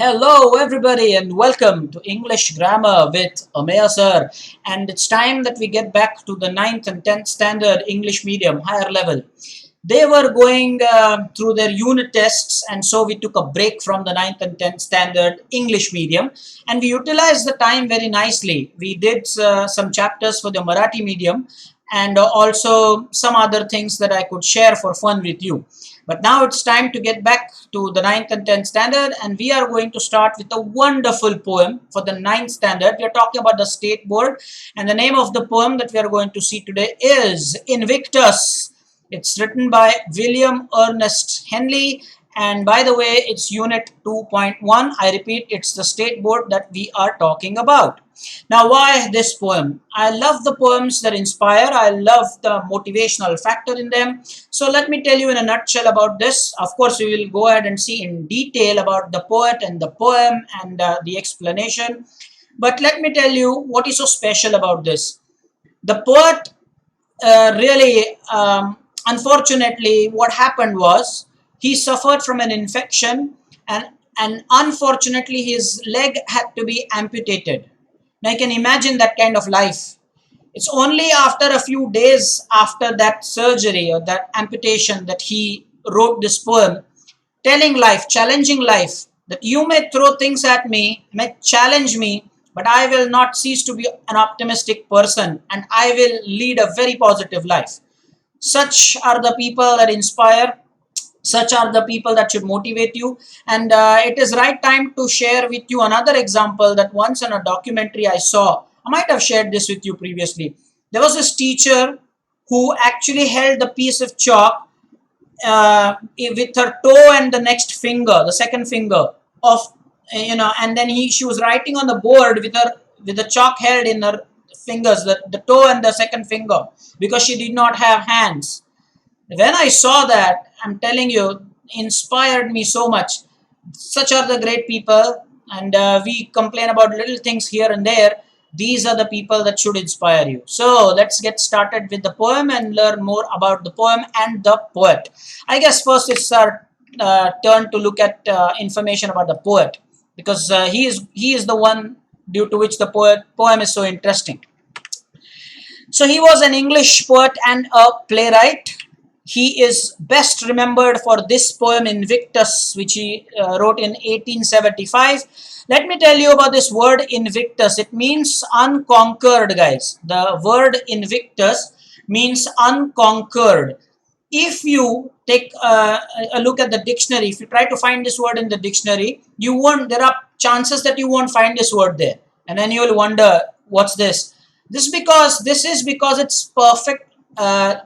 Hello, everybody, and welcome to English Grammar with Ameya sir. And it's time that we get back to the ninth and 10th standard English medium, higher level. They were going through their unit tests, and so we took a break from the ninth and 10th standard English medium, and we utilized the time very nicely. We did some chapters for the Marathi medium, and also some other things that I could share for fun with you. But now it's time to get back to the ninth and 10th standard, and we are going to start with a wonderful poem for the ninth standard. We are talking about the state board, and the name of the poem that we are going to see today is Invictus. It's written by William Ernest Henley, and by the way, it's unit 2.1. I repeat, it's the state board that we are talking about. Now, why this poem? I love the poems that inspire. I love the motivational factor in them. So let me tell you in a nutshell about this. Of course, we will go ahead and see in detail about the poet and the poem and the explanation. But let me tell you what is so special about this. The poet really, unfortunately, what happened was he suffered from an infection, and unfortunately his leg had to be amputated. Now you can imagine that kind of life. It's only after a few days after that surgery or that amputation that he wrote this poem, telling life, challenging life, that you may throw things at me, may challenge me, but I will not cease to be an optimistic person, and I will lead a very positive life. Such are the people that inspire. Such are the people that should motivate you. And it is right time to share with you another example that once in a documentary I saw. I might have shared this with you previously. There was this teacher who actually held the piece of chalk with her toe and the next finger, the second finger of, and then she was writing on the board with the chalk held in her fingers, the toe and the second finger, because she did not have hands. When I saw that, I'm telling you, inspired me so much. Such are the great people, and we complain about little things here and there. These are the people that should inspire you. So let's get started with the poem and learn more about the poem and the poet. I guess first it's our turn to look at information about the poet, because he is the one due to which the poem is so interesting. So he was an English poet and a playwright. He is best remembered for this poem Invictus, which he wrote in 1875. Let me tell you about this word Invictus. It means unconquered, guys. The word Invictus means unconquered. If you take a look at the dictionary, if you try to find this word in the dictionary, there are chances that you won't find this word there. And then you will wonder, what's this? This is because it's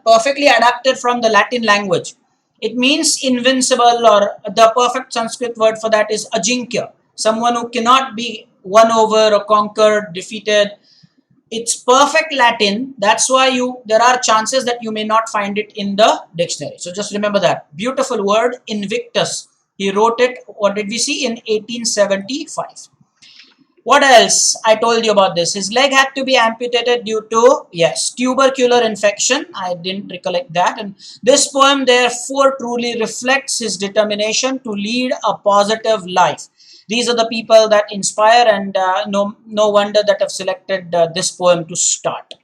perfectly adapted from the Latin language. It means invincible, or the perfect Sanskrit word for that is ajinkya, someone who cannot be won over or conquered, defeated. It's perfect Latin. That's why there are chances that you may not find it in the dictionary. So just remember that. Beautiful word, Invictus. He wrote it, what did we see, in 1875. What else? I told you about this. His leg had to be amputated due to, yes, tubercular infection. I didn't recollect that. And this poem therefore truly reflects his determination to lead a positive life. These are the people that inspire, and no wonder that I've selected this poem to start.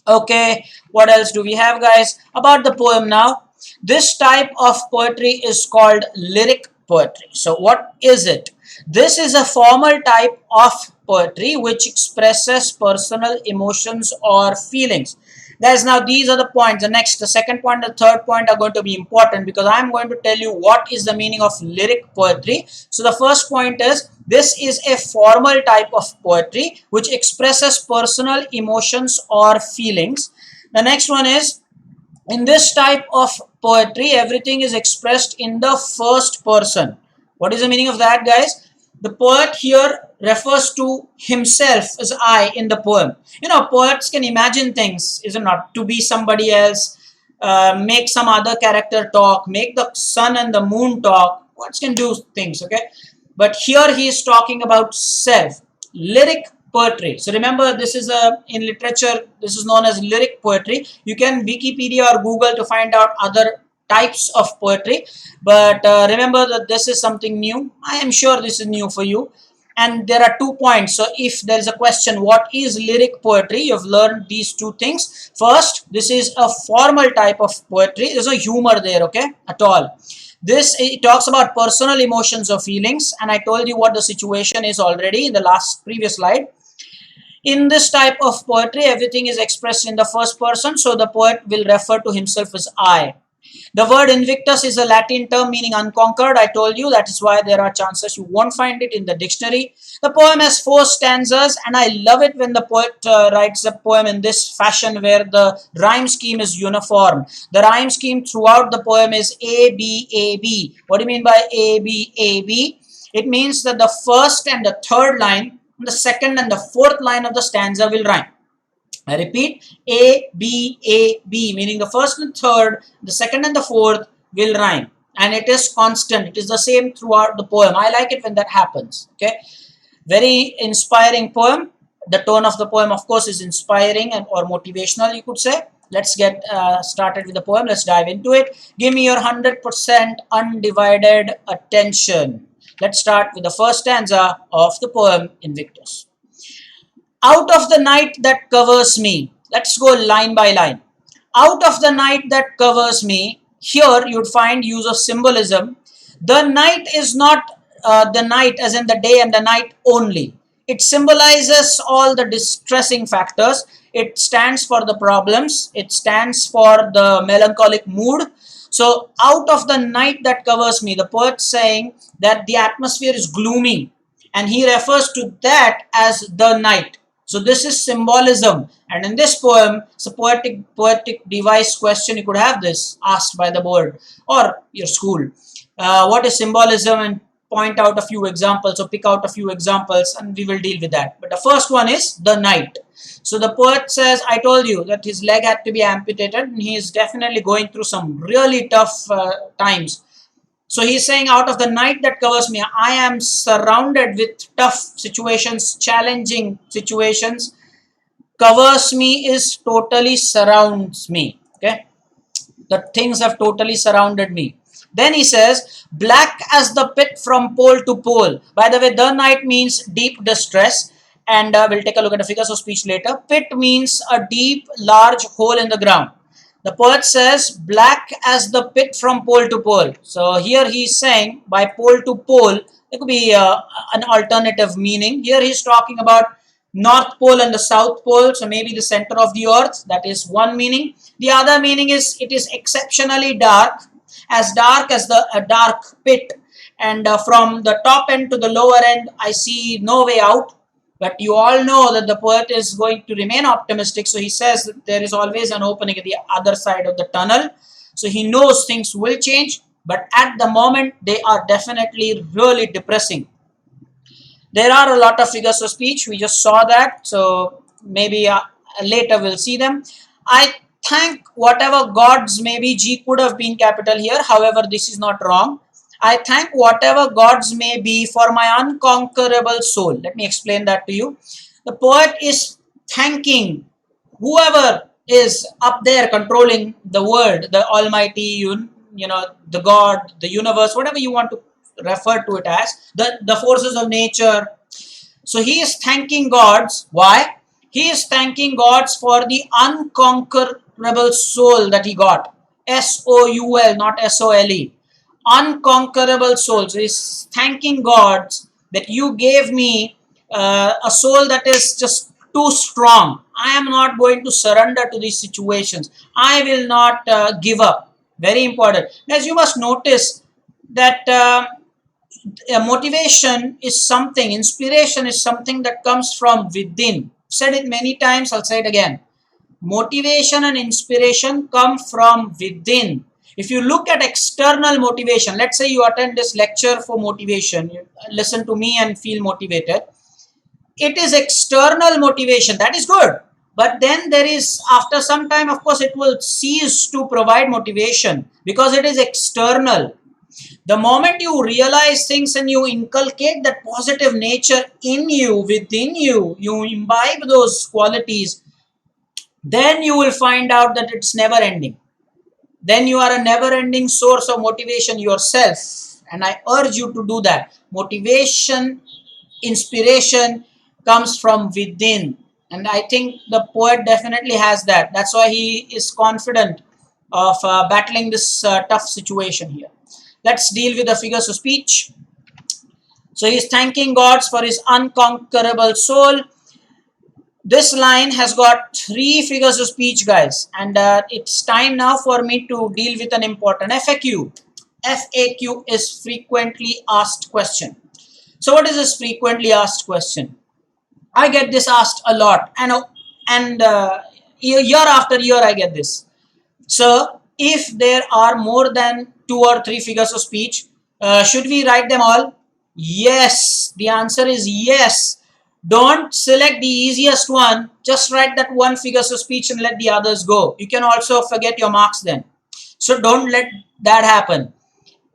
Okay, what else do we have, guys? About the poem now. This type of poetry is called lyric poetry. So what is it? This is a formal type of poetry which expresses personal emotions or feelings. Guys, now these are the points. The second point, the third point are going to be important, because I'm going to tell you what is the meaning of lyric poetry. So the first point is, this is a formal type of poetry which expresses personal emotions or feelings. The next one is, in this type of poetry, everything is expressed in the first person. What is the meaning of that, guys? The poet here refers to himself as I in the poem. Poets can imagine things, is it not? To be somebody else, make some other character talk, make the sun and the moon talk. Poets can do things, okay? But here he is talking about self. Lyric poetry. So remember, this is in literature, this is known as lyric poetry. You can Wikipedia or Google to find out other types of poetry, but remember that this is something new. I am sure this is new for you. And there are 2 points. So if there is a question, what is lyric poetry? You've learned these 2 things. First, this is a formal type of poetry. There's no humor there, okay, at all. This, it talks about personal emotions or feelings, and I told you what the situation is already in the previous slide. In this type of poetry, everything is expressed in the first person, so the poet will refer to himself as I. The word Invictus is a Latin term meaning unconquered. I told you that is why there are chances you won't find it in the dictionary. The poem has 4 stanzas, and I love it when the poet writes a poem in this fashion where the rhyme scheme is uniform. The rhyme scheme throughout the poem is A, B, A, B. What do you mean by A, B, A, B? It means that the first and the third line, the second and the fourth line of the stanza will rhyme. I repeat, A, B, A, B, meaning the first and third, the second and the fourth will rhyme. And it is constant. It is the same throughout the poem. I like it when that happens. Okay, very inspiring poem. The tone of the poem, of course, is inspiring and or motivational, you could say. Let's get started with the poem. Let's dive into it. Give me your 100% undivided attention. Let's start with the first stanza of the poem Invictus. Out of the night that covers me. Let's go line by line. Out of the night that covers me. Here you'd find use of symbolism. The night is not the night as in the day and the night only. It symbolizes all the distressing factors. It stands for the problems. It stands for the melancholic mood. So out of the night that covers me, the poet saying that the atmosphere is gloomy, and he refers to that as the night. So this is symbolism, and in this poem, it's a poetic device question. You could have this asked by the board or your school. What is symbolism? And point out a few examples, or pick out a few examples, and we will deal with that. But the first one is the night. So the poet says, I told you that his leg had to be amputated, and he is definitely going through some really tough times. So he's saying, out of the night that covers me, I am surrounded with tough situations, challenging situations. Covers me is totally surrounds me. Okay, the things have totally surrounded me. Then he says, black as the pit from pole to pole. By the way, the night means deep distress, and we'll take a look at the figures of speech later. Pit means a deep, large hole in the ground. The poet says, black as the pit from pole to pole. So here he's saying, by pole to pole, there could be an alternative meaning. Here he's talking about North Pole and the South Pole, so maybe the center of the earth. That is one meaning. The other meaning is, it is exceptionally dark as the dark pit. And from the top end to the lower end, I see no way out. But you all know that the poet is going to remain optimistic. So he says that there is always an opening at the other side of the tunnel. So he knows things will change. But at the moment, they are definitely really depressing. There are a lot of figures of speech. We just saw that. So maybe later we'll see them. I thank whatever gods, maybe G could have been capital here. However, this is not wrong. I thank whatever gods may be for my unconquerable soul. Let me explain that to you. The poet is thanking whoever is up there controlling the world, the almighty, you know, the God, the universe, whatever you want to refer to it as, the forces of nature. So he is thanking gods. Why? He is thanking gods for the unconquerable soul that he got. S-O-U-L, not S-O-L-E. Unconquerable soul. So he's thanking gods that you gave me a soul that is just too strong. I am not going to surrender to these situations. I will not give up. Very important. As you must notice that motivation is something, inspiration is something that comes from within. I've said it many times, I'll say it again. Motivation and inspiration come from within. If you look at external motivation, let's say you attend this lecture for motivation, you listen to me and feel motivated. It is external motivation, that is good. But then there is, after some time, of course, it will cease to provide motivation because it is external. The moment you realize things and you inculcate that positive nature in you, within you, you imbibe those qualities, then you will find out that it's never ending. then you are a never-ending source of motivation yourself. And I urge you to do that. Motivation, inspiration comes from within. And I think the poet definitely has that. That's why he is confident of battling this tough situation here. Let's deal with the figures of speech. So he's thanking God for his unconquerable soul. This line has got 3 figures of speech, guys, and it's time now for me to deal with an important FAQ. FAQ is frequently asked question. So what is this frequently asked question? I get this asked a lot, and year after year I get this. So if there are more than 2 or 3 figures of speech, should we write them all? Yes, the answer is yes. Don't select the easiest one, just write that one figures of speech and let the others go. You can also forget your marks then. So don't let that happen.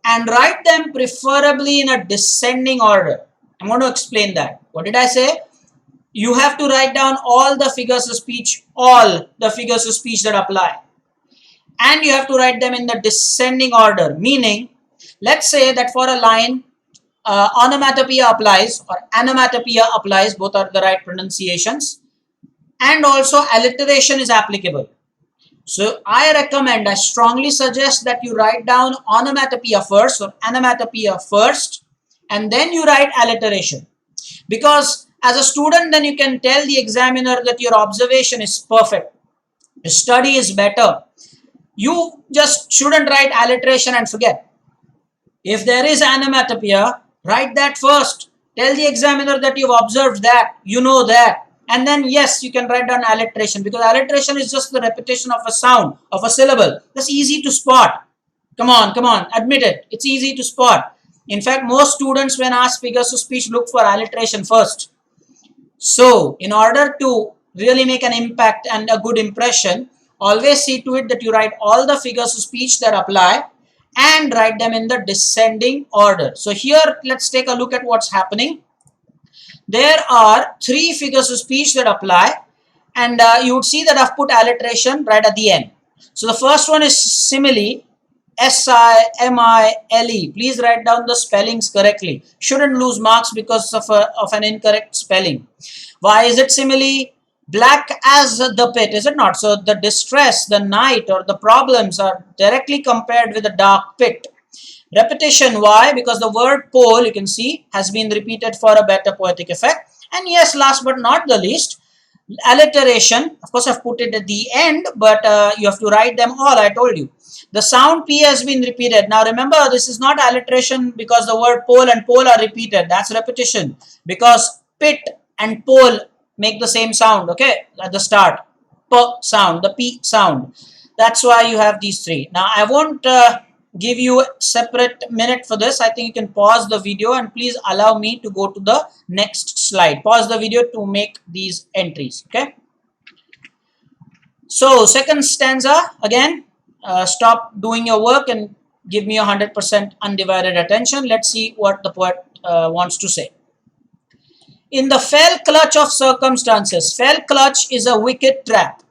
And write them preferably in a descending order. I'm going to explain that. What did I say? You have to write down all the figures of speech, all the figures of speech that apply. And you have to write them in the descending order, meaning, let's say that for a line, onomatopoeia applies or onomatopoeia applies, both are the right pronunciations, and also alliteration is applicable. So I strongly suggest that you write down onomatopoeia first or onomatopoeia first, and then you write alliteration. Because as a student, then you can tell the examiner that your observation is perfect, your study is better. You just shouldn't write alliteration and forget. If there is onomatopoeia, write that first. Tell the examiner that you've observed that, you know that. And then yes, you can write down alliteration, because alliteration is just the repetition of a sound, of a syllable. That's easy to spot. Come on, admit it. It's easy to spot. In fact, most students when asked figures of speech look for alliteration first. So in order to really make an impact and a good impression, always see to it that you write all the figures of speech that apply and write them in the descending order. So here, let's take a look at what's happening. There are 3 figures of speech that apply, and you would see that I've put alliteration right at the end. So the first one is simile, S-I-M-I-L-E. Please write down the spellings correctly. Shouldn't lose marks because of an incorrect spelling. Why is it simile? Black as the pit, is it not? So the distress, the night, or the problems are directly compared with a dark pit. Repetition, why? Because the word pole, you can see, has been repeated for a better poetic effect. And yes, last but not the least, alliteration. Of course, I've put it at the end, but you have to write them all, I told you. The sound P has been repeated. Now remember, this is not alliteration because the word pole and pole are repeated. That's repetition. Because pit and pole make the same sound, okay, at the start. P sound, the P sound. That's why you have these 3. Now, I won't give you a separate minute for this. I think you can pause the video and please allow me to go to the next slide. Pause the video to make these entries, okay? So, second stanza, again, stop doing your work and give me 100% undivided attention. Let's see what the poet wants to say. In the fell clutch of circumstances. Fell clutch is a wicked trap.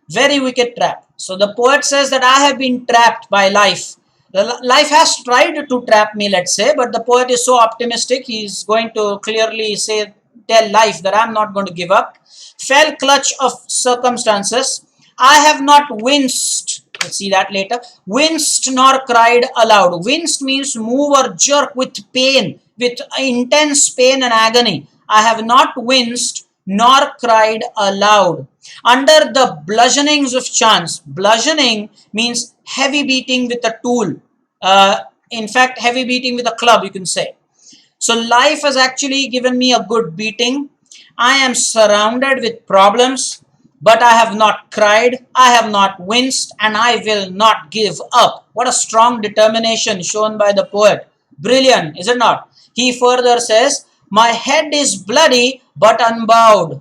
Very wicked trap. So the poet says that I have been trapped by life. Life has tried to trap me, let's say, but the poet is so optimistic, he's going to clearly say, tell life that I'm not going to give up. Fell clutch of circumstances. I have not winced. Let's see that later. Winced nor cried aloud. Winced means move or jerk with pain, with intense pain and agony. I have not winced nor cried aloud. Under the bludgeonings of chance. Bludgeoning means heavy beating with a tool. In fact, heavy beating with a club, you can say. So life has actually given me a good beating. I am surrounded with problems, but I have not cried, I have not winced, and I will not give up. What a strong determination shown by the poet. Brilliant, is it not? He further says, my head is bloody but unbowed.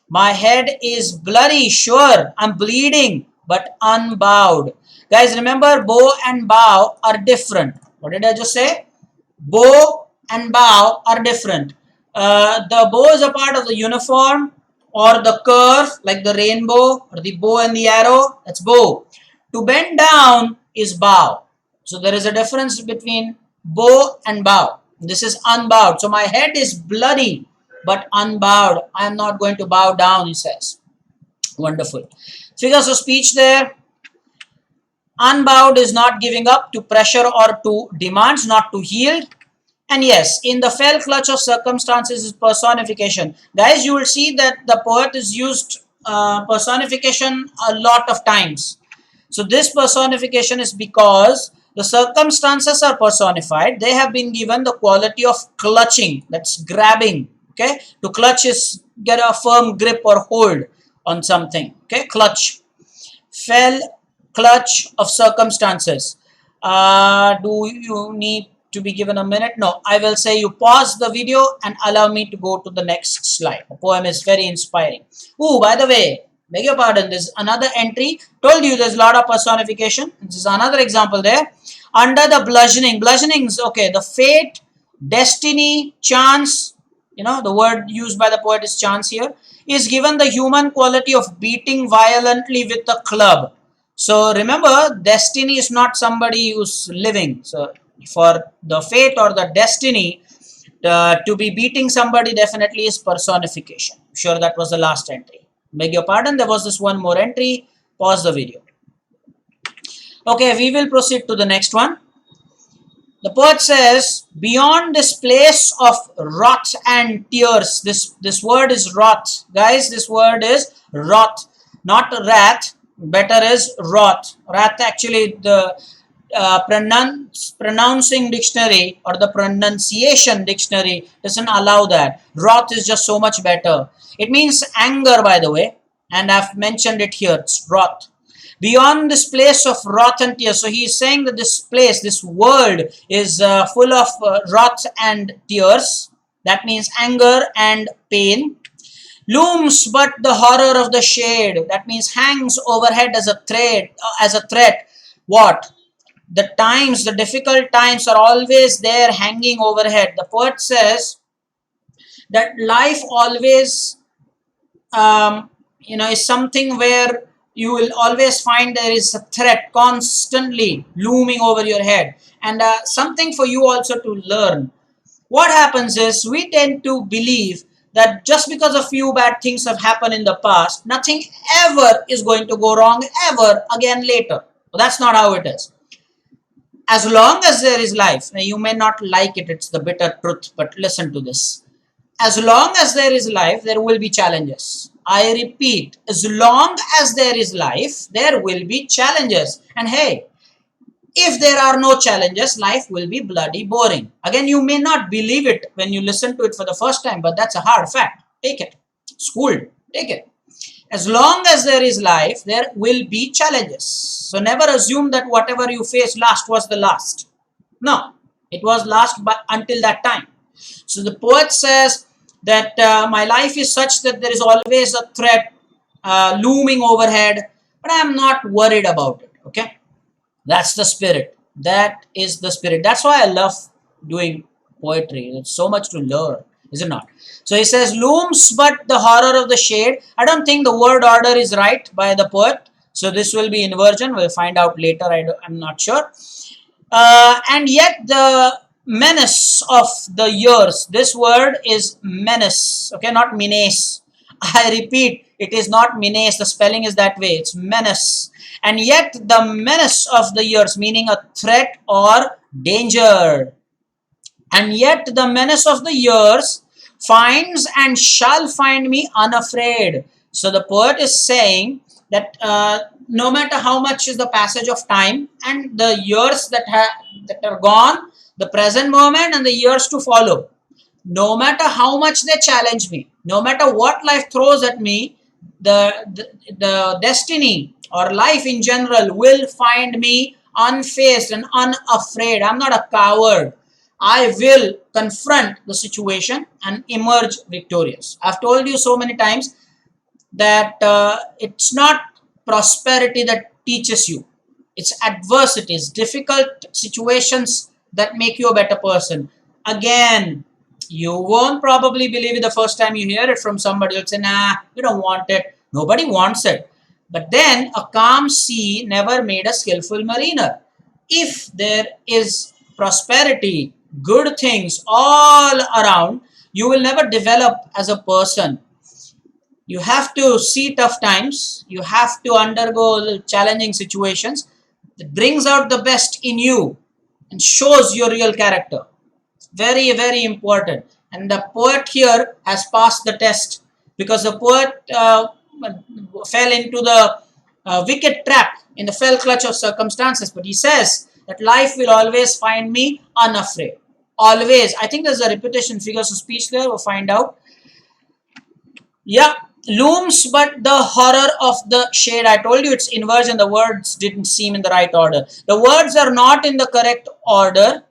My head is bloody, sure, I'm bleeding, but unbowed. Guys, remember, bow and bow are different. What did I just say? Bow and bow are different. The bow is a part of the uniform or the curve, like the rainbow or the bow and the arrow. That's bow. To bend down is bow. So there is a difference between bow and bow. This is unbowed. So my head is bloody but unbowed. I am not going to bow down, he says. Wonderful. Figures of speech there. Unbowed is not giving up to pressure or to demands, not to yield. And yes, in the fell clutch of circumstances is personification. Guys, you will see that the poet is used personification a lot of times. So this personification is because the circumstances are personified. They have been given the quality of clutching, that's grabbing. Okay, to clutch is get a firm grip or hold on something. Okay, clutch. Fell clutch of circumstances. Do you need to be given a minute? No, I will say you pause the video and allow me to go to the next slide. The poem is very inspiring. Oh, by the way, beg your pardon, there's another entry. Told you there's a lot of personification. This is another example there. Under the bludgeoning. Bludgeonings, okay, the fate, destiny, chance, you know, the word used by the poet is chance here, is given the human quality of beating violently with a club. So remember, destiny is not somebody who's living. So for the fate or the destiny to be beating somebody definitely is personification. I'm sure that was the last entry. Beg your pardon, there was this one more entry. Pause the video. Okay, we will proceed to the next one. The poet says, beyond this place of wrath and tears. This word is wrath. Guys, this word is wrath, not wrath. Better is wrath. Wrath actually the pronouncing dictionary or the pronunciation dictionary doesn't allow that. Wrath is just so much better. It means anger, by the way, and I've mentioned it here. It's wrath. Beyond this place of wrath and tears. So he is saying that this place, this world is full of wrath and tears. That means anger and pain. Looms but the horror of the shade. That means hangs overhead as a threat. What? The times, the difficult times are always there hanging overhead. The poet says that life always, is something where you will always find there is a threat constantly looming over your head, and something for you also to learn. What happens is we tend to believe that just because a few bad things have happened in the past, nothing ever is going to go wrong ever again later. But that's not how it is. As long as there is life, now you may not like it, it's the bitter truth, but listen to this. As long as there is life, there will be challenges. I repeat, as long as there is life, there will be challenges. And hey, if there are no challenges, life will be bloody boring. Again, you may not believe it when you listen to it for the first time, but that's a hard fact. Take it. School, take it. As long as there is life, there will be challenges. So never assume that whatever you faced last was the last. No, it was last until that time. So the poet says that my life is such that there is always a threat looming overhead, but I am not worried about it. Okay, that's the spirit. That is the spirit. That's why I love doing poetry. There's so much to learn, is it not? So he says, looms but the horror of the shade. I don't think the word order is right by the poet. So this will be inversion. We'll find out later. I'm not sure. And yet the menace of the years. This word is menace. Okay, not menace. I repeat, it is not menace. The spelling is that way. It's menace. And yet the menace of the years, meaning a threat or danger. And yet the menace of the years finds and shall find me unafraid. So the poet is saying that no matter how much is the passage of time and the years that are gone, the present moment and the years to follow, no matter how much they challenge me, no matter what life throws at me, the destiny or life in general will find me unfazed and unafraid. I'm not a coward. I will confront the situation and emerge victorious. I've told you so many times that it's not prosperity that teaches you. It's adversities, difficult situations that make you a better person. Again, you won't probably believe it the first time you hear it from somebody else. Say, nah, we don't want it. Nobody wants it. But then a calm sea never made a skillful mariner. if there is prosperity, good things all around, you will never develop as a person. You have to see tough times. You have to undergo challenging situations. It brings out the best in you and shows your real character. Very, very important. And the poet here has passed the test, because the poet fell into the wicked trap in the fell clutch of circumstances. But he says that life will always find me unafraid. Always. I think there's a repetition, figures of speech there. We'll find out. Yeah, looms, but the horror of the shade. I told you it's inversion. The words didn't seem in the right order. The words are not in the correct order.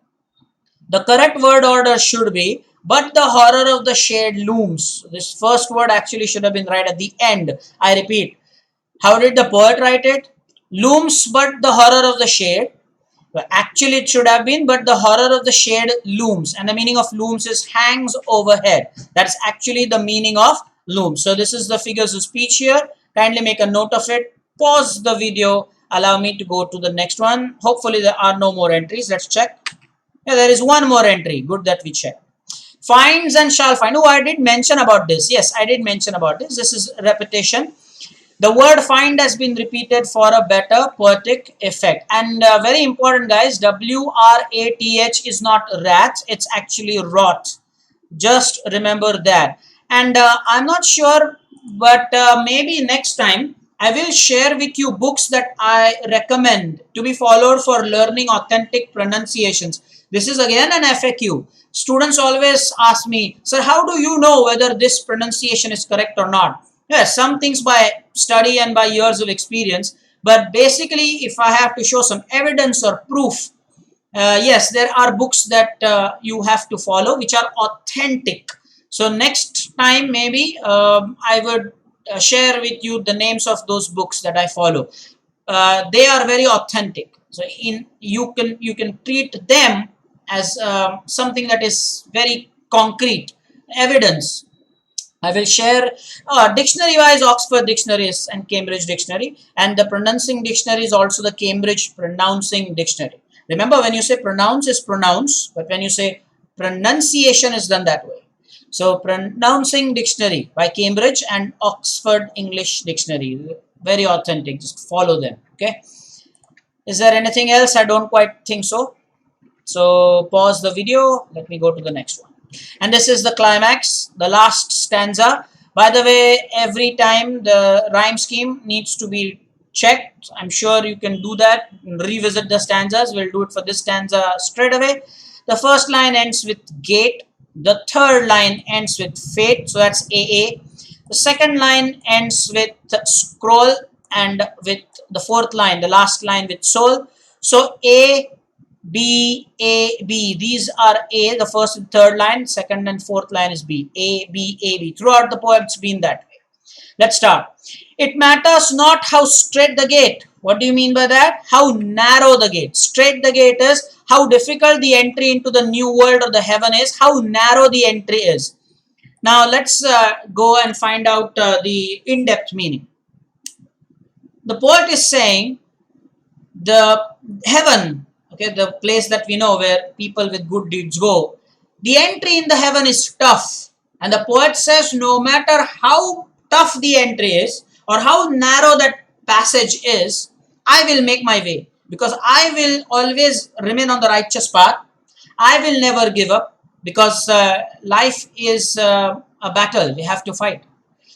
The correct word order should be, but the horror of the shade looms. This first word actually should have been right at the end. I repeat. How did the poet write it? Looms, but the horror of the shade. Well, actually, it should have been, but the horror of the shade looms. And the meaning of looms is hangs overhead. That's actually the meaning of looms. So this is the figures of speech here. Kindly make a note of it. Pause the video. Allow me to go to the next one. Hopefully, there are no more entries. Let's check. Yeah, there is one more entry. Good that we check. Finds and shall find. Oh, I did mention about this. Yes, I did mention about this. This is repetition. The word find has been repeated for a better poetic effect. And very important, guys, W-R-A-T-H is not rat. It's actually rot. Just remember that. And I'm not sure, but maybe next time I will share with you books that I recommend to be followed for learning authentic pronunciations. This is again an FAQ. Students always ask me, sir, how do you know whether this pronunciation is correct or not? Yes, some things by study and by years of experience, but basically if I have to show some evidence or proof, yes, there are books that you have to follow which are authentic. So next time maybe I would share with you the names of those books that I follow. They are very authentic. So you can treat them as something that is very concrete evidence. I will share dictionary wise Oxford dictionaries and Cambridge dictionary, and the pronouncing dictionary is also the Cambridge pronouncing dictionary. Remember, when you say pronounce is pronounce, but when you say pronunciation is done that way. So pronouncing dictionary by Cambridge and Oxford English dictionary, very authentic. Just follow them. Okay. Is there anything else? I don't quite think so. So pause the video. Let me go to the next one. And this is the climax, the last stanza. By the way, every time the rhyme scheme needs to be checked. I'm sure you can do that. Revisit the stanzas. We'll do it for this stanza straight away. The first line ends with gate. The third line ends with fate. So that's AA. The second line ends with scroll, and with the fourth line, the last line, with soul. So A, B, A, B. These are A, the first and third line. Second and fourth line is B. A, B, A, B. Throughout the poem, it's been that way. Let's start. It matters not how straight the gate. What do you mean by that? How narrow the gate. Straight the gate is how difficult the entry into the new world or the heaven is. How narrow the entry is. Now let's go and find out the in-depth meaning. The poet is saying the heaven, okay, the place that we know where people with good deeds go, the entry in the heaven is tough. And the poet says no matter how tough the entry is or how narrow that passage is, I will make my way, because I will always remain on the righteous path. I will never give up, because life is a battle. We have to fight.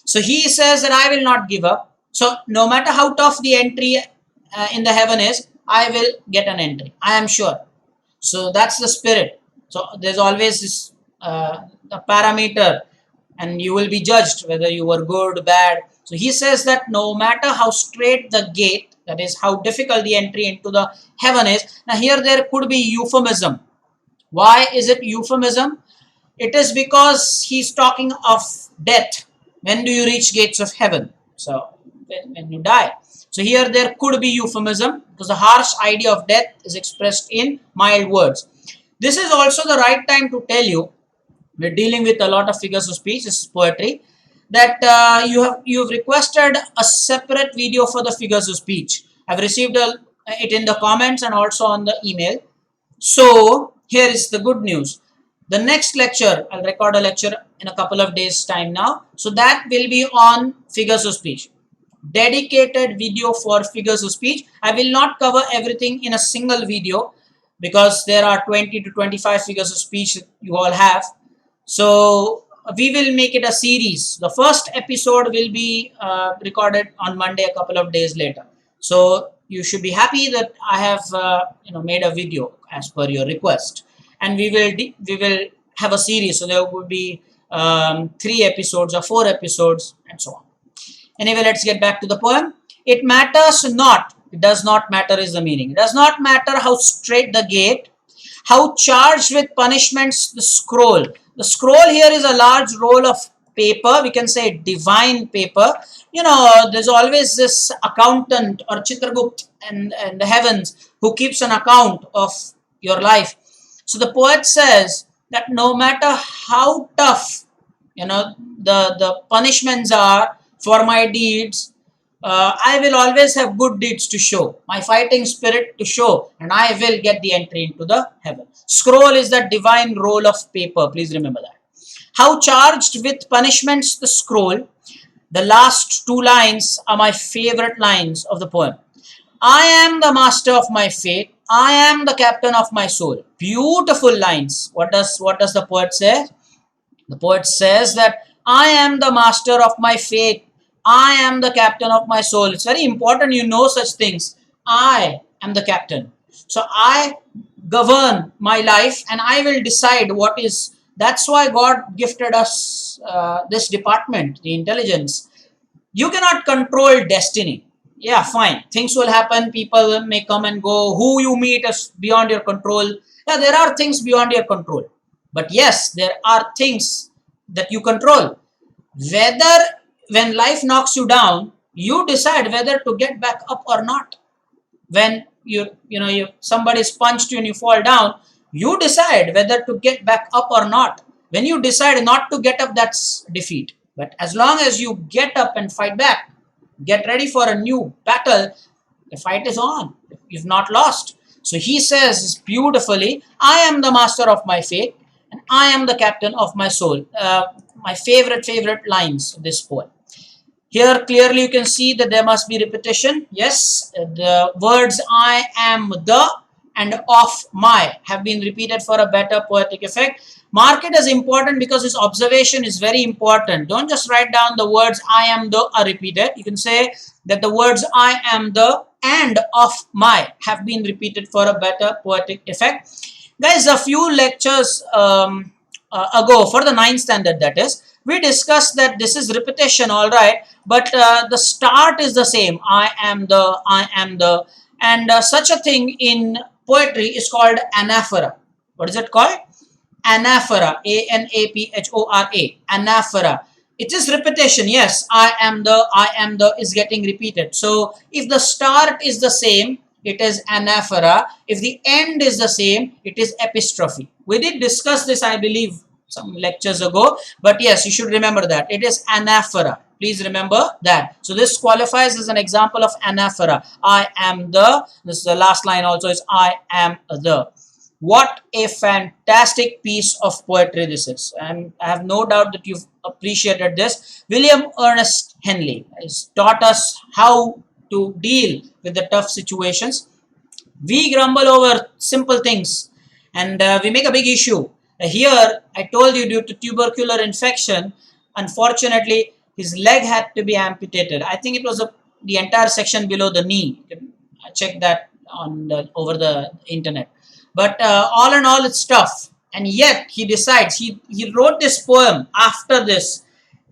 So he says that I will not give up. So no matter how tough the entry in the heaven is, I will get an entry. I am sure. So that's the spirit. So there's always this a parameter, and you will be judged whether you were good, bad. So he says that no matter how straight the gate, that is how difficult the entry into the heaven is. Now here there could be euphemism. Why is it euphemism? It is because he's talking of death. When do you reach gates of heaven? So when you die. So here there could be euphemism, because the harsh idea of death is expressed in mild words. This is also the right time to tell you, we're dealing with a lot of figures of speech, this is poetry, that you've requested a separate video for the figures of speech. I've received a it in the comments and also on the email. So here is the good news. The next lecture, I'll record a lecture in a couple of days time now. So that will be on figures of speech. Dedicated video for figures of speech. I will not cover everything in a single video because there are 20 to 25 figures of speech you all have. So we will make it a series. The first episode will be recorded on Monday, a couple of days later. So you should be happy that I have made a video as per your request, and we will have a series. So there will be 3 episodes or 4 episodes and so on. Anyway, let's get back to the poem. It matters not. It does not matter is the meaning. It does not matter how straight the gate, how charged with punishments the scroll. The scroll here is a large roll of paper. We can say divine paper. There's always this accountant or Chitragupt and the heavens who keeps an account of your life. So the poet says that no matter how tough, the punishments are for my deeds, I will always have good deeds to show, my fighting spirit to show, and I will get the entry into the heaven. Scroll is that divine roll of paper. Please remember that. How charged with punishments the scroll. The last 2 lines are my favorite lines of the poem. I am the master of my fate. I am the captain of my soul. Beautiful lines. What does the poet say? The poet says that I am the master of my fate. I am the captain of my soul. It's very important you know such things. I am the captain. So I govern my life and I will decide what is. That's why God gifted us this department, the intelligence. You cannot control destiny. Yeah, fine. Things will happen. People may come and go. Who you meet is beyond your control. Yeah, there are things beyond your control. But yes, there are things that you control. When life knocks you down, you decide whether to get back up or not. When somebody's punched you and you fall down, you decide whether to get back up or not. When you decide not to get up, that's defeat. But as long as you get up and fight back, get ready for a new battle, the fight is on. You've not lost. So he says beautifully, I am the master of my fate and I am the captain of my soul. My favorite lines of this poem. Here clearly you can see that there must be repetition. Yes, the words I am the and of my have been repeated for a better poetic effect. Mark it as important because this observation is very important. Don't just write down the words I am the are repeated. You can say that the words I am the and of my have been repeated for a better poetic effect. Guys, a few lectures ago, for the 9th standard that is, we discussed that this is repetition, all right, but the start is the same. I am the, and such a thing in poetry is called anaphora. What is it called? Anaphora. A-N-A-P-H-O-R-A. Anaphora. It is repetition. Yes, I am the is getting repeated. So if the start is the same, it is anaphora. If the end is the same, it is epistrophe. We did discuss this, I believe, some lectures ago, but yes, you should remember that it is anaphora. Please remember that. So this qualifies as an example of anaphora. I am the. This is the last line also is I am the. What a fantastic piece of poetry this is, and I have no doubt that you've appreciated this. William Ernest Henley has taught us how to deal with the tough situations. We grumble over simple things and we make a big issue. Here, I told you, due to tubercular infection, unfortunately, his leg had to be amputated. I think it was the entire section below the knee. You can check that over the internet. But all in all, it's tough. And yet, he decides, he wrote this poem after this.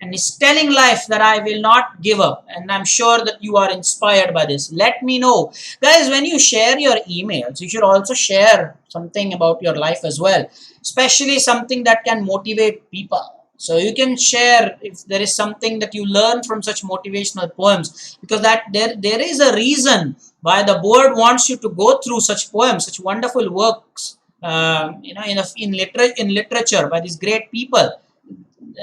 And he's telling life that I will not give up. And I'm sure that you are inspired by this. Let me know. Guys, when you share your emails, you should also share something about your life as well. Especially something that can motivate people. So you can share if there is something that you learn from such motivational poems. Because that there is a reason why the board wants you to go through such poems, such wonderful works, in literature by these great people.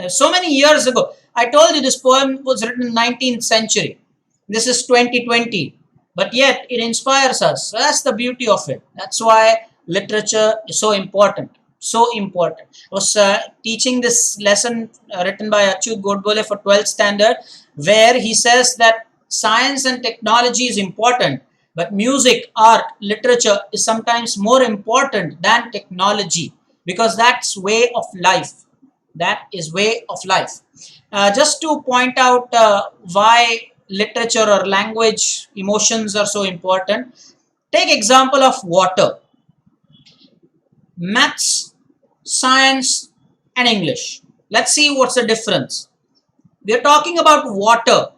So many years ago, I told you this poem was written in 19th century. This is 2020. but yet it inspires us. So that's the beauty of it. That's why literature is so important. So important. I was teaching this lesson written by Achyut Godbole for 12th standard, where he says that science and technology is important, but music, art, literature is sometimes more important than technology, because that's way of life. That is way of life. Just to point out why literature or language emotions are so important, take example of water. Maths, science and English. Let's see what's the difference. We are talking about water,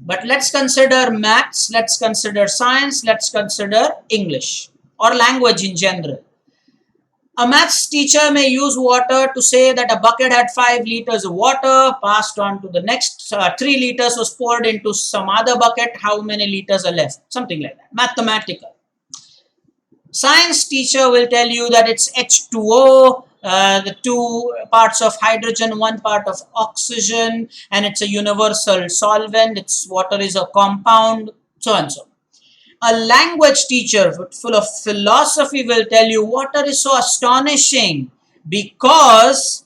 but let's consider maths, let's consider science, let's consider English or language in general. A maths teacher may use water to say that a bucket had 5 liters of water passed on to the next 3 liters was poured into some other bucket. How many liters are left? Something like that. Mathematical. Science teacher will tell you that it's H2O, the 2 parts of hydrogen, 1 part of oxygen, and it's a universal solvent. It's water is a compound, so and so. A language teacher full of philosophy will tell you water is so astonishing because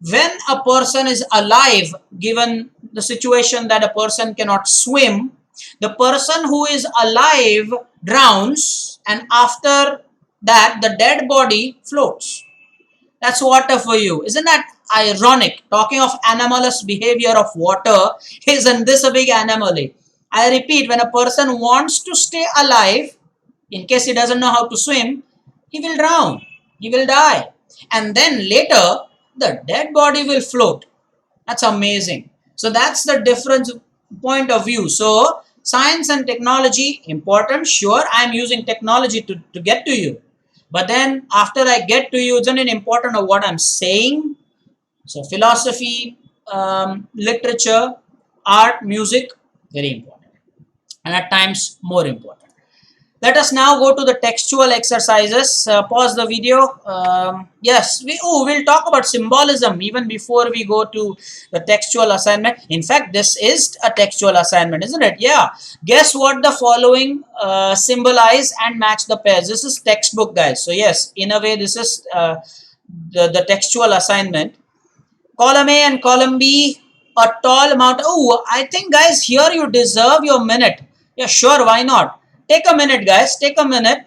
when a person is alive, given the situation that a person cannot swim, the person who is alive drowns, and after that the dead body floats. That's water for you. Isn't that ironic? Talking of anomalous behavior of water, isn't this a big anomaly? I repeat, when a person wants to stay alive, in case he doesn't know how to swim, he will drown, he will die. And then later, the dead body will float. That's amazing. So that's the difference point of view. So science and technology, important. Sure, I'm using technology to get to you. But then after I get to you, isn't it important of what I'm saying? So philosophy, literature, art, music, very important. And at times more important. Let us now go to the textual exercises. Pause the video. Yes, we'll talk about symbolism even before we go to the textual assignment. In fact, this is a textual assignment, isn't it? Yeah. Guess what the following symbolize and match the pairs. This is textbook, guys. So yes, in a way, this is the textual assignment. Column A and column B, a tall mountain. Oh, I think, guys, here you deserve your minute. Yeah, sure, why not? Take a minute, guys. Take a minute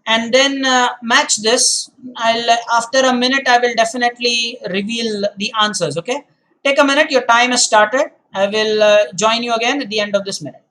and then match this. After a minute, I will definitely reveal the answers, okay? Take a minute. Your time has started. I will join you again at the end of this minute.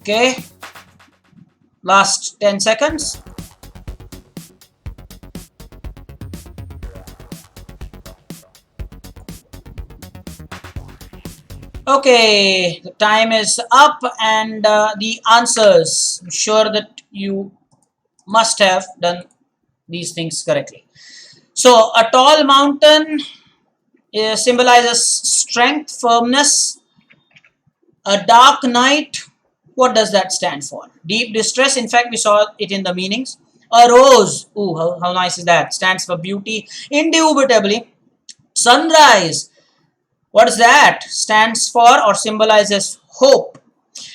Okay, last 10 seconds. Okay, the time is up and the answers. I'm sure that you must have done these things correctly. So, a tall mountain symbolizes strength, firmness. A dark night, what does that stand for? Deep distress. In fact, we saw it in the meanings. A rose, ooh, how nice is that? Stands for beauty. Indubitably. Sunrise, what is that? Stands for or symbolizes hope.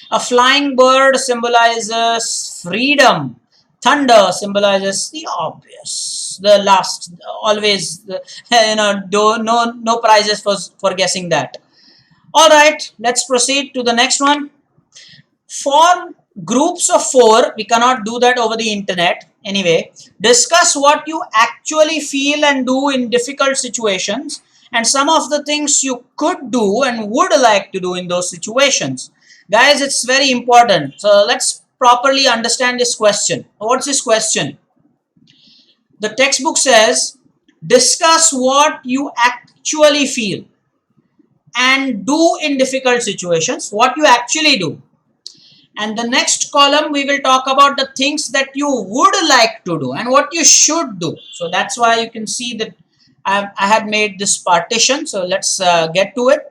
A flying bird symbolizes freedom. Thunder symbolizes the obvious, the last, always, no prizes for guessing that. All right, let's proceed to the next one. Form groups of 4. We cannot do that over the internet. Anyway, discuss what you actually feel and do in difficult situations and some of the things you could do and would like to do in those situations. Guys, it's very important. So let's properly understand this question. What's this question? The textbook says, discuss what you actually feel and do in difficult situations, what you actually do. And the next column, we will talk about the things that you would like to do and what you should do. So that's why you can see that I had made this partition. So let's get to it.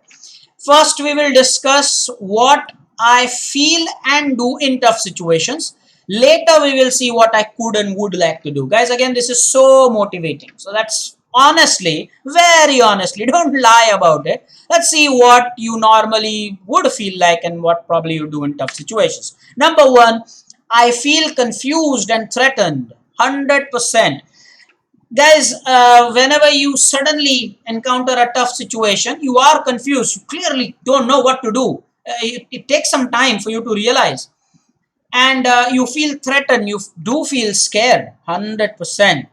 First, we will discuss what I feel and do in tough situations. Later, we will see what I could and would like to do. Guys, again, this is so motivating. So that's honestly, very honestly, don't lie about it. Let's see what you normally would feel like and what probably you do in tough situations. Number one, I feel confused and threatened. 100%. Guys, whenever you suddenly encounter a tough situation, you are confused. You clearly don't know what to do. It takes some time for you to realize. And you feel threatened. You do feel scared. 100%.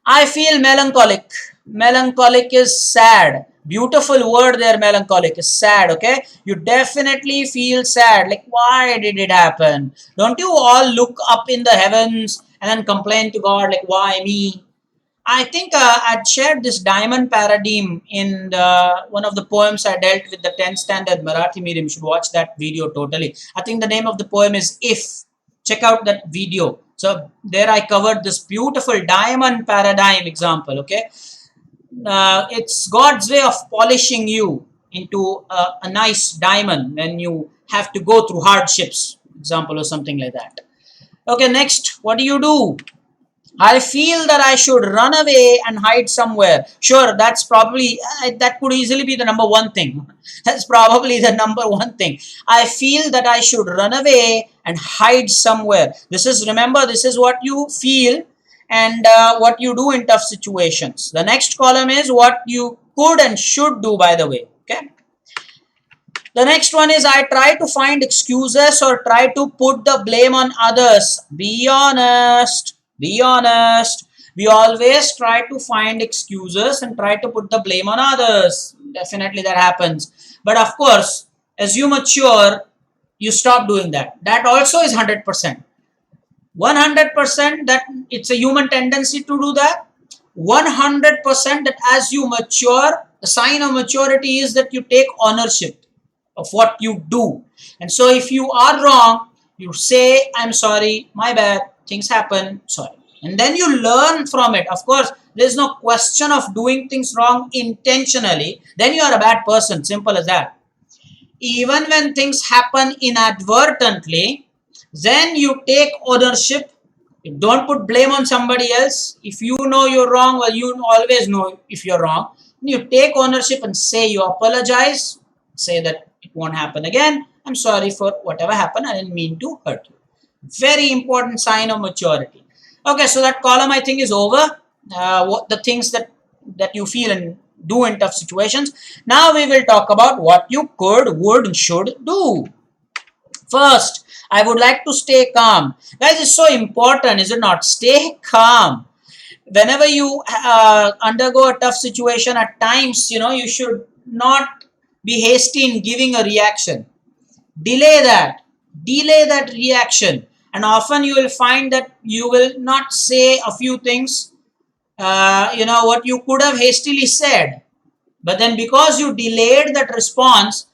I feel melancholic. Melancholic is sad. Beautiful word there, melancholic is sad, okay? You definitely feel sad. Like, why did it happen? Don't you all look up in the heavens and then complain to God, like, why me? I think I'd shared this diamond paradigm in one of the poems I dealt with the 10th standard Marathi medium. You should watch that video totally. I think the name of the poem is If. Check out that video. So there I covered this beautiful diamond paradigm example, okay? It's God's way of polishing you into a nice diamond when you have to go through hardships, example, or something like that. Okay, next, what do? I feel that I should run away and hide somewhere. Sure, that's probably, that could easily be the number one thing. That's probably the number one thing. I feel that I should run away and hide somewhere. This is, remember, this is what you feel and what you do in tough situations. The next column is what you could and should do, by the way. Okay. The next one is I try to find excuses or try to put the blame on others. Be honest. Be honest. We always try to find excuses and try to put the blame on others. Definitely that happens. But of course, as you mature, you stop doing that. That also is 100%. 100% that it's a human tendency to do that. 100% that as you mature, the sign of maturity is that you take ownership of what you do. And so if you are wrong, you say, I'm sorry, my bad, things happen, sorry. And then you learn from it. Of course, there's no question of doing things wrong intentionally. Then you are a bad person, simple as that. Even when things happen inadvertently, then you take ownership. You don't put blame on somebody else. If you know you're wrong, well, you always know if you're wrong. You take ownership and say you apologize. Say that it won't happen again. I'm sorry for whatever happened. I didn't mean to hurt you. Very important sign of maturity. Okay, so that column I think is over. What the things that you feel and do in tough situations. Now we will talk about what you could, would, and should do. First, I would like to stay calm. Guys, it's so important, is it not? Stay calm. Whenever you undergo a tough situation, at times, you should not be hasty in giving a reaction. Delay that reaction. And often you will find that you will not say a few things, what you could have hastily said. But then because you delayed that response,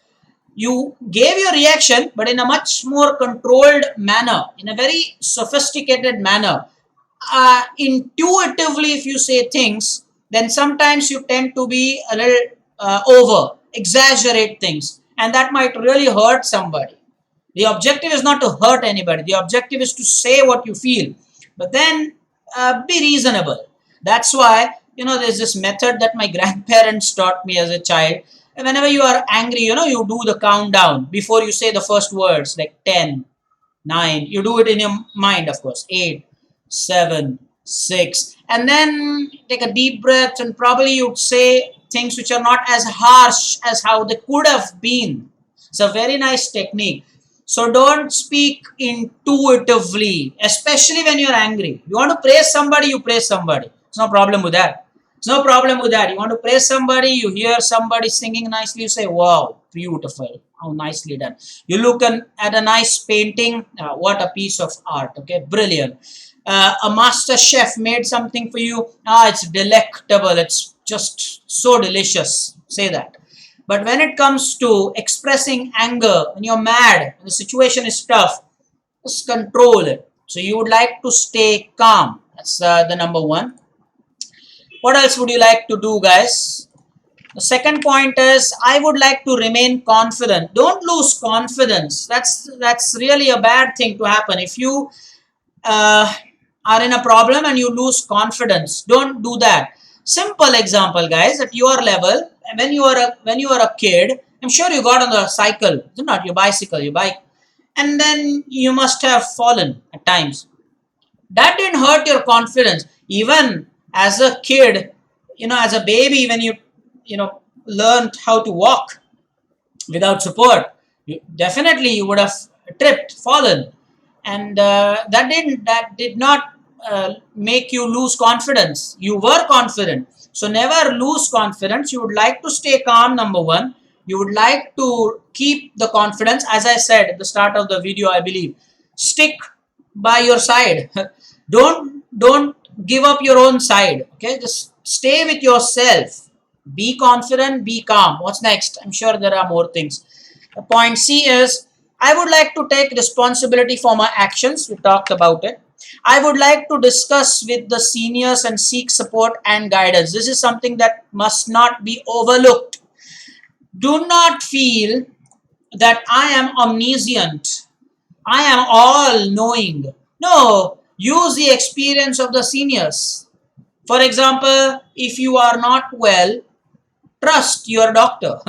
you gave your reaction, but in a much more controlled manner, in a very sophisticated manner. Intuitively, if you say things, then sometimes you tend to be a little exaggerate things. And that might really hurt somebody. The objective is not to hurt anybody. The objective is to say what you feel. But then be reasonable. That's why, there's this method that my grandparents taught me as a child. And whenever you are angry, you do the countdown before you say the first words, like 10, 9. You do it in your mind, of course. 8, 7, 6. And then take a deep breath and probably you'd say things which are not as harsh as how they could have been. It's a very nice technique. So don't speak intuitively, especially when you're angry. You want to praise somebody, you praise somebody. There's no problem with that. There's no problem with that. You want to praise somebody, you hear somebody singing nicely, you say, wow, beautiful. How nicely done. You look at a nice painting. What a piece of art. Okay, brilliant. A master chef made something for you. It's delectable. It's just so delicious. Say that. But when it comes to expressing anger, when you're mad, when the situation is tough, just control it. So you would like to stay calm. That's the number one. What else would you like to do, guys? The second point is, I would like to remain confident. Don't lose confidence. That's really a bad thing to happen. If you are in a problem and you lose confidence, don't do that. Simple example, guys. At your level, when you are a kid, I'm sure you got on the cycle, not your bicycle, your bike, and then you must have fallen at times. That didn't hurt your confidence. Even as a kid, as a baby, when you learned how to walk without support, you would have tripped, fallen, and that did not make you lose confidence. You were confident. So never lose confidence. You would like to stay calm, number one. You would like to keep the confidence, as I said at the start of the video, I believe. Stick by your side. Don't give up your own side. Okay, just stay with yourself. Be confident, be calm. What's next? I'm sure there are more things. Point C is, I would like to take responsibility for my actions. We talked about it. I would like to discuss with the seniors and seek support and guidance. This is something that must not be overlooked. Do not feel that I am omniscient. I am all-knowing. No, use the experience of the seniors. For example, if you are not well, trust your doctor.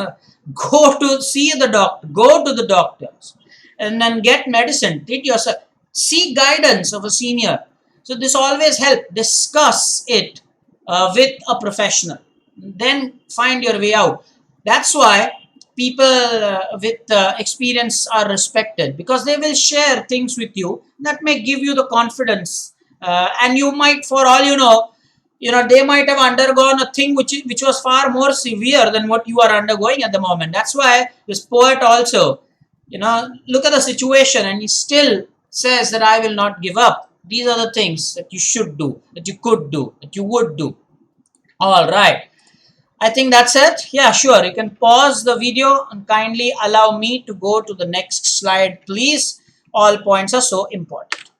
Go to see the doctor. Go to the doctors and then get medicine. Treat yourself. Seek guidance of a senior. So this always helps. Discuss it with a professional. Then find your way out. That's why people with experience are respected, because they will share things with you that may give you the confidence. And you might, for all you know, they might have undergone a thing which was far more severe than what you are undergoing at the moment. That's why this poet also, look at the situation and he still says that I will not give up. These are the things that you should do, that you could do, that you would do. All right. I think that's it. Yeah, sure. You can pause the video and kindly allow me to go to the next slide, please. All points are so important.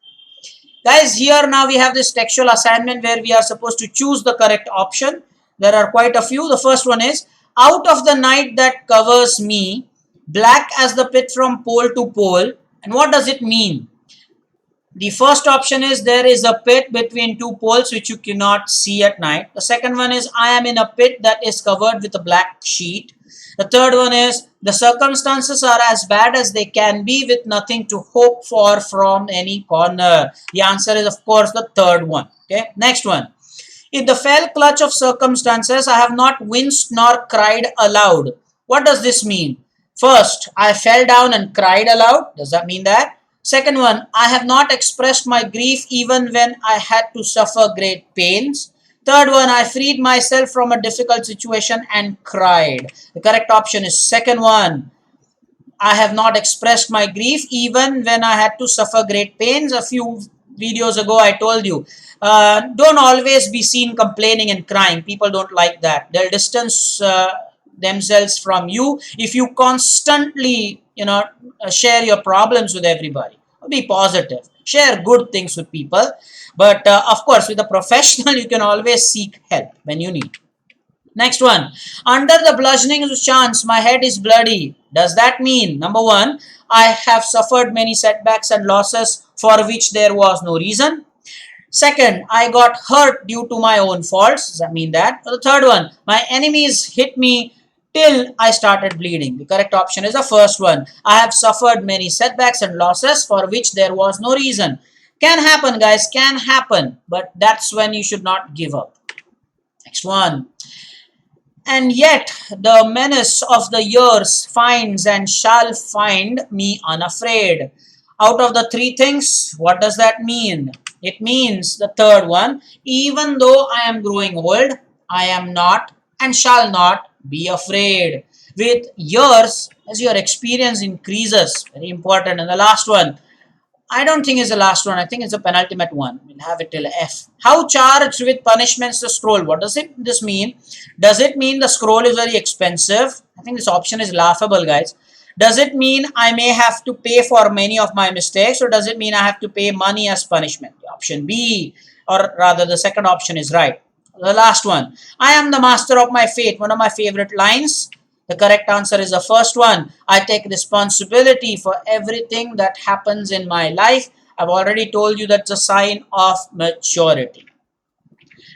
Guys, here now we have this textual assignment where we are supposed to choose the correct option. There are quite a few. The first one is, out of the night that covers me, black as the pit from pole to pole. And what does it mean? The first option is, there is a pit between two poles which you cannot see at night. The second one is, I am in a pit that is covered with a black sheet. The third one is, the circumstances are as bad as they can be with nothing to hope for from any corner. The answer is, of course, the third one. Okay, next one. In the fell clutch of circumstances, I have not winced nor cried aloud. What does this mean? First, I fell down and cried aloud. Does that mean that? Second one, I have not expressed my grief even when I had to suffer great pains. Third one, I freed myself from a difficult situation and cried. The correct option is second one. I have not expressed my grief even when I had to suffer great pains. A few videos ago, I told you, don't always be seen complaining and crying. People don't like that. They'll distance themselves from you if you constantly share your problems with everybody. Be positive, share good things with people, but of course with a professional you can always seek help when you need. Next one, under the bludgeoning of chance my head is bloody. Does that mean, number one, I have suffered many setbacks and losses for which there was no reason? Second, I got hurt due to my own faults. Does that mean that? Or the third one, my enemies hit me till I started bleeding. The correct option is the first one. I have suffered many setbacks and losses for which there was no reason. Can happen, guys, can happen. But that's when you should not give up. Next one. And yet the menace of the years finds and shall find me unafraid. Out of the three things, what does that mean? It means the third one. Even though I am growing old, I am not and shall not be afraid. with years as your experience increases. Very important. And the last one, I don't think it's the last one. I think it's the penultimate one. We'll have it till F. How charged with punishments the scroll? What does this mean? Does it mean the scroll is very expensive? I think this option is laughable, guys. Does it mean I may have to pay for many of my mistakes, or does it mean I have to pay money as punishment? Option B, or rather the second option is right. The last one. I am the master of my fate. One of my favorite lines. The correct answer is the first one. I take responsibility for everything that happens in my life. I've already told you that's a sign of maturity.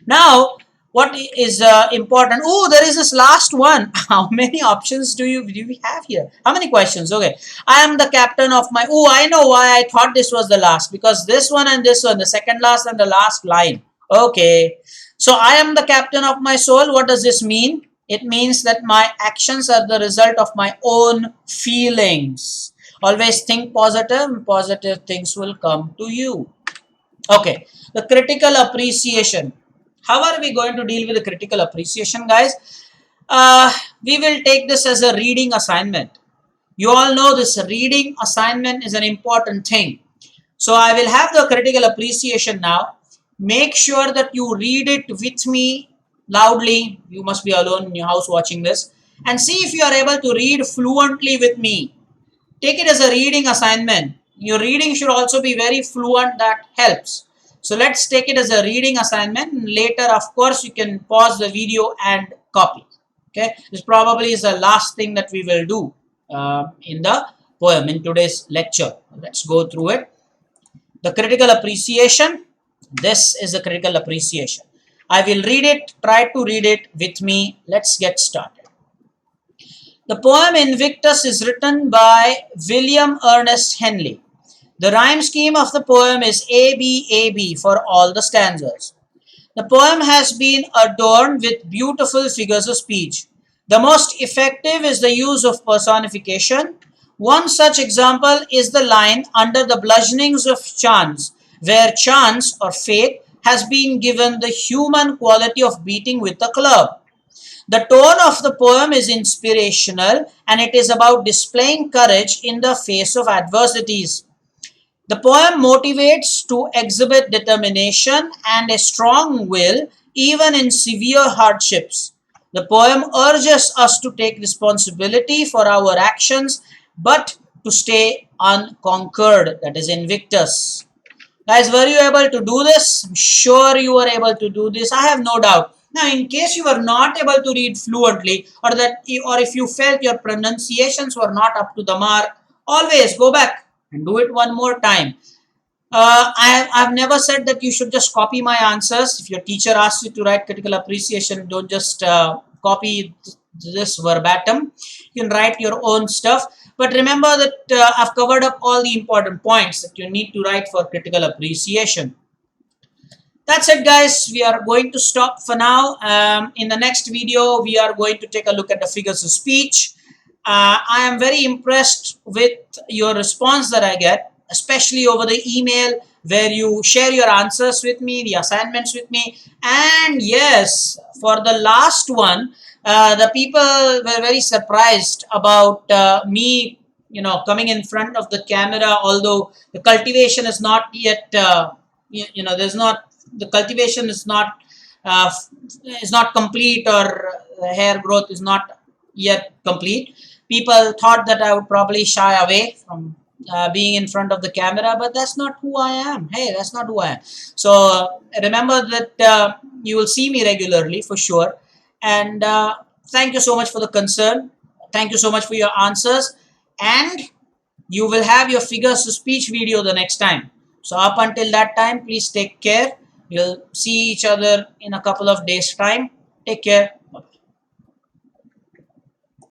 Now, what is important? Oh, there is this last one. How many options do we have here? How many questions? Okay. I am the captain of my... Oh, I know why I thought this was the last. Because this one and this one, the second last and the last line. Okay. So, I am the captain of my soul. What does this mean? It means that my actions are the result of my own feelings. Always think positive, and positive things will come to you. Okay, the critical appreciation. How are we going to deal with the critical appreciation, guys? We will take this as a reading assignment. You all know this reading assignment is an important thing. So I will have the critical appreciation now. Make sure that you read it with me loudly. You must be alone in your house watching this, and see if you are able to read fluently with me. Take it as a reading assignment. Your reading should also be very fluent. That helps. So let's take it as a reading assignment. Later, of course, you can pause the video and copy. Okay, this probably is the last thing that we will do in the poem in today's lecture. Let's go through it. The critical appreciation. This is the critical appreciation. I will read it. Try to read it with me. Let's get started. The poem Invictus is written by William Ernest Henley. The rhyme scheme of the poem is ABAB for all the stanzas. The poem has been adorned with beautiful figures of speech. The most effective is the use of personification. One such example is the line under the bludgeonings of chance, where chance or fate has been given the human quality of beating with a club. The tone of the poem is inspirational, and it is about displaying courage in the face of adversities. The poem motivates to exhibit determination and a strong will even in severe hardships. The poem urges us to take responsibility for our actions, but to stay unconquered, that is Invictus. Guys, were you able to do this? I'm sure you were able to do this. I have no doubt. Now, in case you were not able to read fluently, or if you felt your pronunciations were not up to the mark, always go back and do it one more time. I've never said that you should just copy my answers. If your teacher asks you to write critical appreciation, don't just copy this verbatim. You can write your own stuff. But remember that I've covered up all the important points that you need to write for critical appreciation. That's it, guys. We are going to stop for now. In the next video, we are going to take a look at the figures of speech. I am very impressed with your response that I get, especially over the email where you share your answers with me, the assignments with me. And yes, for the last one, the people were very surprised about me, coming in front of the camera, although the cultivation is not yet, the cultivation is not complete, or hair growth is not yet complete. People thought that I would probably shy away from being in front of the camera, but that's not who I am. Hey, that's not who I am. So remember that you will see me regularly for sure. And thank you so much for the concern. Thank you so much for your answers. And you will have your figures of speech video the next time. So up until that time, please take care. We'll see each other in a couple of days' time. Take care.